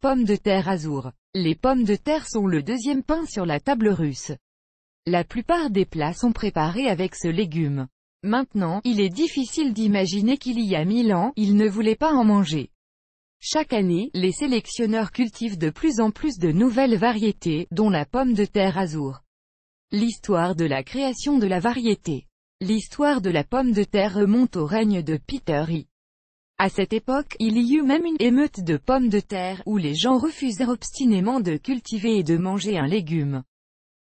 Pommes de terre azour. Les pommes de terre sont le deuxième pain sur la table russe. La plupart des plats sont préparés avec ce légume. Maintenant, il est difficile d'imaginer qu'il y a 1000 ans, ils ne voulaient pas en manger. Chaque année, les sélectionneurs cultivent de plus en plus de nouvelles variétés, dont la pomme de terre azour. L'histoire de la création de la variété. L'histoire de la pomme de terre remonte au règne de Peter I. À cette époque, il y eut même une émeute de pommes de terre, où les gens refusèrent obstinément de cultiver et de manger un légume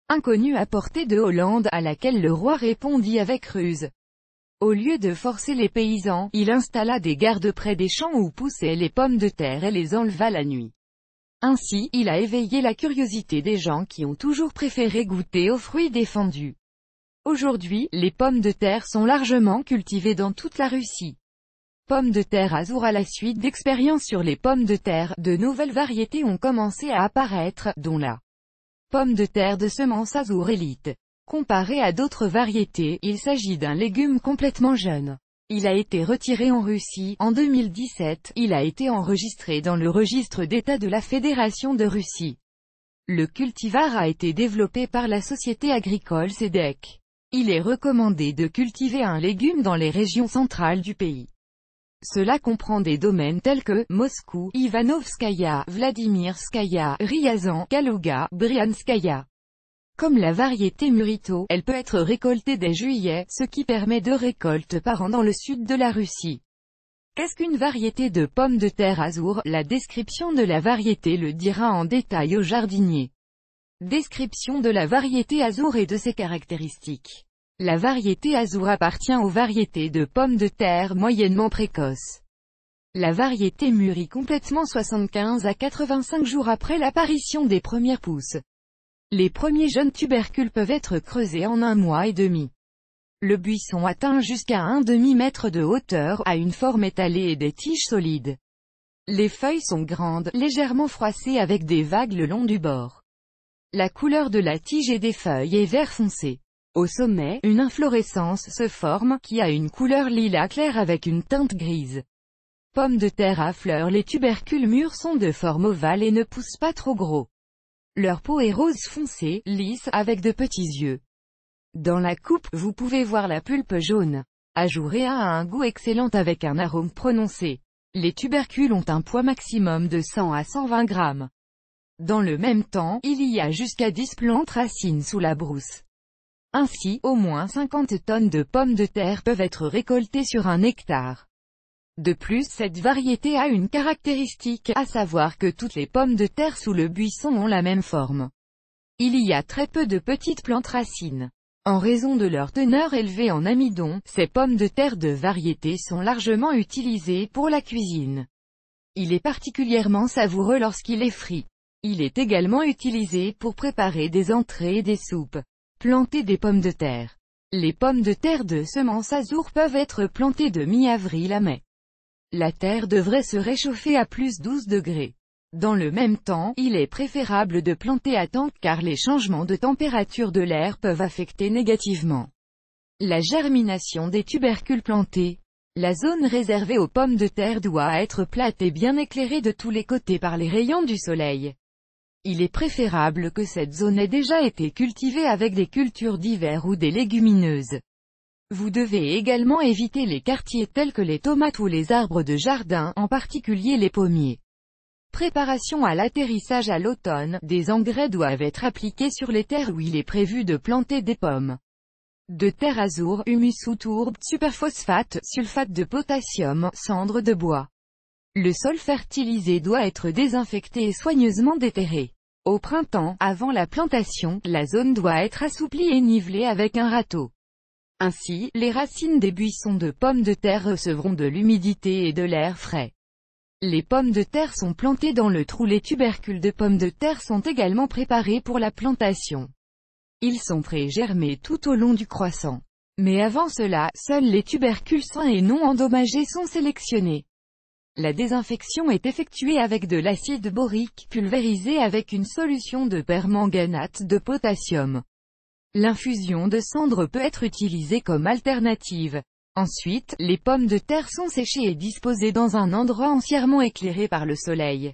inconnu apporté de Hollande, à laquelle le roi répondit avec ruse. Au lieu de forcer les paysans, il installa des gardes près des champs où poussaient les pommes de terre et les enleva la nuit. Ainsi, il a éveillé la curiosité des gens qui ont toujours préféré goûter aux fruits défendus. Aujourd'hui, les pommes de terre sont largement cultivées dans toute la Russie. Pommes de terre azour. À la suite d'expériences sur les pommes de terre, de nouvelles variétés ont commencé à apparaître, dont la pomme de terre de semence azour élite. Comparé à d'autres variétés, il s'agit d'un légume complètement jeune. Il a été retiré en Russie. En 2017, il a été enregistré dans le registre d'État de la Fédération de Russie. Le cultivar a été développé par la société agricole SEDEC. Il est recommandé de cultiver un légume dans les régions centrales du pays. Cela comprend des domaines tels que Moscou, Ivanovskaya, Vladimirskaya, Ryazan, Kalouga, Brianskaya. Comme la variété Murito, elle peut être récoltée dès juillet, ce qui permet 2 récoltes par an dans le sud de la Russie. Qu'est-ce qu'une variété de pommes de terre azour? La description de la variété le dira en détail au jardinier. Description de la variété azour et de ses caractéristiques. La variété azour appartient aux variétés de pommes de terre moyennement précoces. La variété mûrit complètement 75 à 85 jours après l'apparition des premières pousses. Les premiers jeunes tubercules peuvent être creusés en 1 mois et demi. Le buisson atteint jusqu'à un demi-mètre de hauteur, a une forme étalée et des tiges solides. Les feuilles sont grandes, légèrement froissées avec des vagues le long du bord. La couleur de la tige et des feuilles est vert foncé. Au sommet, une inflorescence se forme, qui a une couleur lilas clair avec une teinte grise. Pommes de terre à fleurs. Les tubercules mûrs sont de forme ovale et ne poussent pas trop gros. Leur peau est rose foncé, lisse, avec de petits yeux. Dans la coupe, vous pouvez voir la pulpe jaune. Ajourée a un goût excellent avec un arôme prononcé. Les tubercules ont un poids maximum de 100 à 120 grammes. Dans le même temps, il y a jusqu'à 10 plantes racines sous la brousse. Ainsi, au moins 50 tonnes de pommes de terre peuvent être récoltées sur un hectare. De plus, cette variété a une caractéristique, à savoir que toutes les pommes de terre sous le buisson ont la même forme. Il y a très peu de petites plantes racines. En raison de leur teneur élevée en amidon, ces pommes de terre de variété sont largement utilisées pour la cuisine. Il est particulièrement savoureux lorsqu'il est frit. Il est également utilisé pour préparer des entrées et des soupes. Planter des pommes de terre. Les pommes de terre de semence azour peuvent être plantées de mi-avril à mai. La terre devrait se réchauffer à plus 12 degrés. Dans le même temps, il est préférable de planter à temps, car les changements de température de l'air peuvent affecter négativement la germination des tubercules plantés. La zone réservée aux pommes de terre doit être plate et bien éclairée de tous les côtés par les rayons du soleil. Il est préférable que cette zone ait déjà été cultivée avec des cultures d'hiver ou des légumineuses. Vous devez également éviter les quartiers tels que les tomates ou les arbres de jardin, en particulier les pommiers. Préparation à l'atterrissage à l'automne, des engrais doivent être appliqués sur les terres où il est prévu de planter des pommes de terre azour, humus ou tourbe, superphosphate, sulfate de potassium, cendre de bois. Le sol fertilisé doit être désinfecté et soigneusement déterré. Au printemps, avant la plantation, la zone doit être assouplie et nivelée avec un râteau. Ainsi, les racines des buissons de pommes de terre recevront de l'humidité et de l'air frais. Les pommes de terre sont plantées dans le trou. Les tubercules de pommes de terre sont également préparés pour la plantation. Ils sont pré-germés tout au long du croissant. Mais avant cela, seuls les tubercules sains et non endommagés sont sélectionnés. La désinfection est effectuée avec de l'acide borique pulvérisé avec une solution de permanganate de potassium. L'infusion de cendre peut être utilisée comme alternative. Ensuite, les pommes de terre sont séchées et disposées dans un endroit entièrement éclairé par le soleil.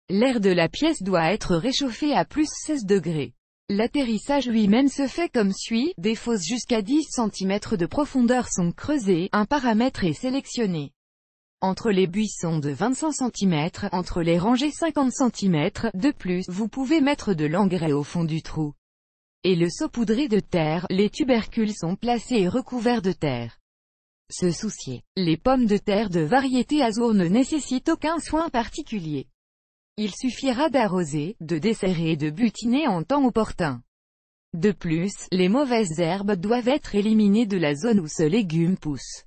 L'air de la pièce doit être réchauffé à plus 16 degrés. L'atterrissage lui-même se fait comme suit, des fosses jusqu'à 10 cm de profondeur sont creusées, un paramètre est sélectionné. Entre les buissons de 25 cm, entre les rangées 50 cm, de plus, vous pouvez mettre de l'engrais au fond du trou. Et le saupoudré de terre, les tubercules sont placés et recouverts de terre. Se soucier. Les pommes de terre de variété Azour ne nécessitent aucun soin particulier. Il suffira d'arroser, de desserrer et de butiner en temps opportun. De plus, les mauvaises herbes doivent être éliminées de la zone où ce légume pousse.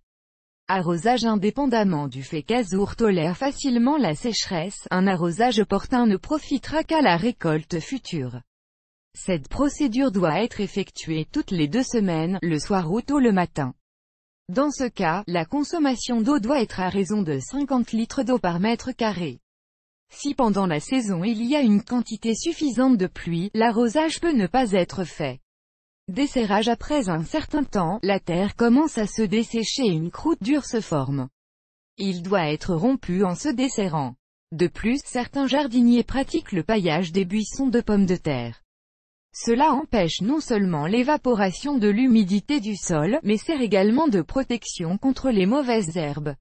Arrosage indépendamment du fait qu'Azour tolère facilement la sécheresse, un arrosage opportun ne profitera qu'à la récolte future. Cette procédure doit être effectuée toutes les 2 semaines, le soir ou tôt le matin. Dans ce cas, la consommation d'eau doit être à raison de 50 litres d'eau par mètre carré. Si pendant la saison il y a une quantité suffisante de pluie, l'arrosage peut ne pas être fait. Desserrage. Après un certain temps, la terre commence à se dessécher et une croûte dure se forme. Il doit être rompu en se desserrant. De plus, certains jardiniers pratiquent le paillage des buissons de pommes de terre. Cela empêche non seulement l'évaporation de l'humidité du sol, mais sert également de protection contre les mauvaises herbes.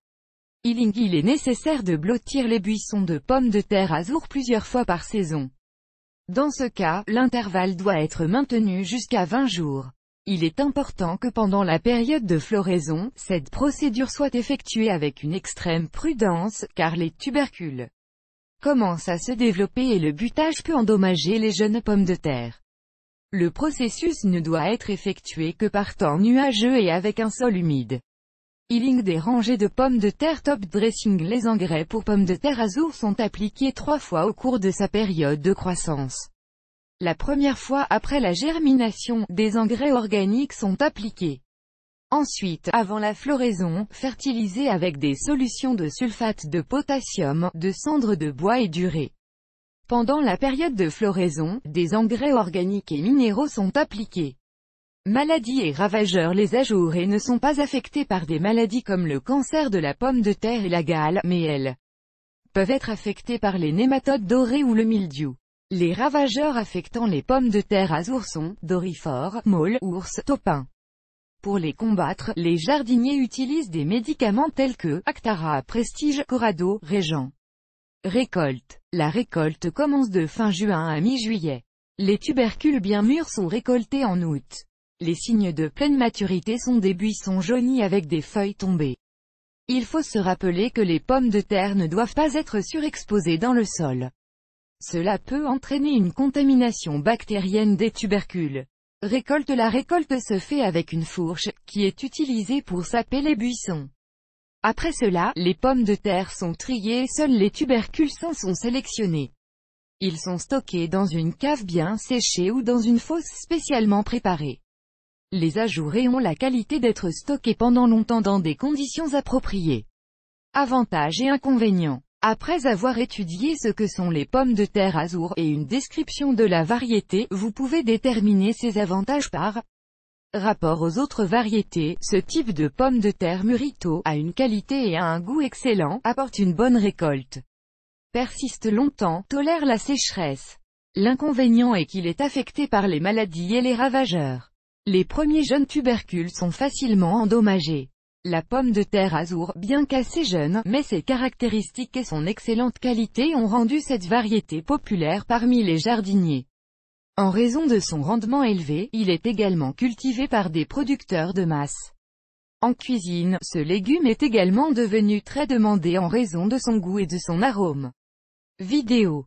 Il est nécessaire de blottir les buissons de pommes de terre Azour plusieurs fois par saison. Dans ce cas, l'intervalle doit être maintenu jusqu'à 20 jours. Il est important que pendant la période de floraison, cette procédure soit effectuée avec une extrême prudence, car les tubercules commencent à se développer et le butage peut endommager les jeunes pommes de terre. Le processus ne doit être effectué que par temps nuageux et avec un sol humide. Des rangées de pommes de terre top dressing. Les engrais pour pommes de terre Azour sont appliqués 3 fois au cours de sa période de croissance. La première fois après la germination, des engrais organiques sont appliqués. Ensuite, avant la floraison, fertilisés avec des solutions de sulfate de potassium, de cendre de bois et d'urée. Pendant la période de floraison, des engrais organiques et minéraux sont appliqués. Maladies et ravageurs. Les ajourées ne sont pas affectées par des maladies comme le cancer de la pomme de terre et la gale, mais elles peuvent être affectées par les nématodes dorées ou le mildiou. Les ravageurs affectant les pommes de terre Azour sont dorifores, maules, ours, taupins. Pour les combattre, les jardiniers utilisent des médicaments tels que Actara, Prestige, Corrado, Régent. Récolte. La récolte commence de fin juin à mi-juillet. Les tubercules bien mûrs sont récoltés en août. Les signes de pleine maturité sont des buissons jaunis avec des feuilles tombées. Il faut se rappeler que les pommes de terre ne doivent pas être surexposées dans le sol. Cela peut entraîner une contamination bactérienne des tubercules. Récolte. La récolte se fait avec une fourche, qui est utilisée pour saper les buissons. Après cela, les pommes de terre sont triées et seuls les tubercules sains sont sélectionnés. Ils sont stockés dans une cave bien séchée ou dans une fosse spécialement préparée. Les ajourés ont la qualité d'être stockés pendant longtemps dans des conditions appropriées. Avantages et inconvénients. Après avoir étudié ce que sont les pommes de terre Azour et une description de la variété, vous pouvez déterminer ses avantages par rapport aux autres variétés. Ce type de pomme de terre mûrit tôt, a une qualité et a un goût excellent, apporte une bonne récolte, persiste longtemps, tolère la sécheresse. L'inconvénient est qu'il est affecté par les maladies et les ravageurs. Les premiers jeunes tubercules sont facilement endommagés. La pomme de terre Azour, bien qu'assez jeune, mais ses caractéristiques et son excellente qualité ont rendu cette variété populaire parmi les jardiniers. En raison de son rendement élevé, il est également cultivé par des producteurs de masse. En cuisine, ce légume est également devenu très demandé en raison de son goût et de son arôme. Vidéo